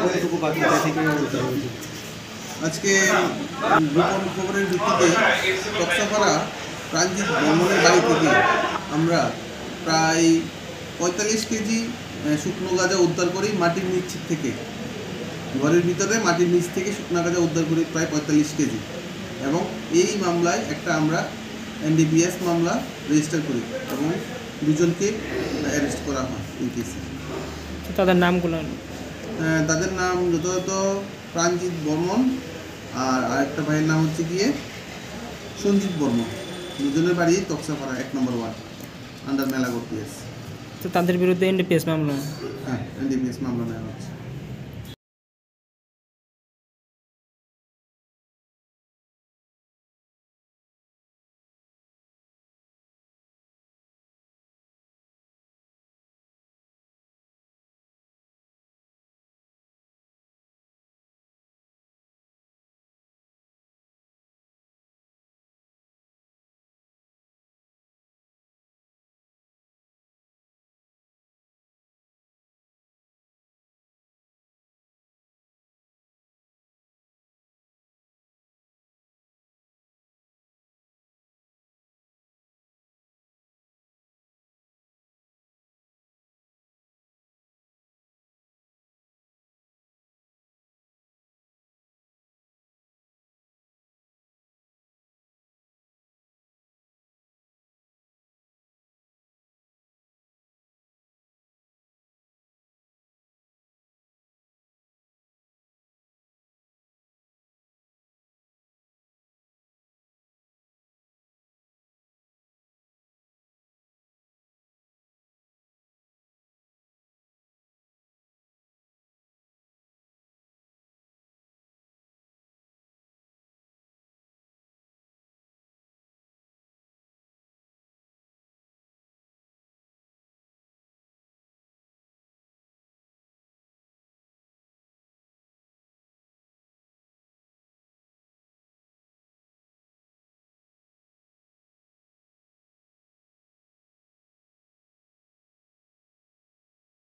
কতটুকু বাকি থেকে উদ্ধার হয়েছে? আজকে গোপন খবরের ভিত্তিতে তক্সাপাড়া প্রাঞ্জিত বর্মনের বাড়ি থেকে আমরা প্রায় 45 কেজি শুকনো গাঁজা উদ্ধার করি মাটির নিচ থেকে। ঘরের ভিতরে মাটির নিচ থেকে শুকনো গাঁজা উদ্ধার করি প্রায় 45 কেজি, এবং এই মামলায় একটা আমরা NDPS মামলা রেজিস্টার করি এবং দুজনকে অ্যারেস্ট করা হয় এই কেসে। তাদের নামগুলো? তাদের নাম যথাযথ প্রাঞ্জিত বর্মন আর আরেকটা ভাইয়ের নাম হচ্ছে গিয়ে সঞ্জিত বর্মন। দুজনের বাড়ি তক্সাপাড়া 1 নম্বর ওয়ার্ড, আন্ডার মেলাগড় PS। তো তাদের বিরুদ্ধে NDPS মামলা? হ্যাঁ, NDPS মামলা নেওয়া হচ্ছে।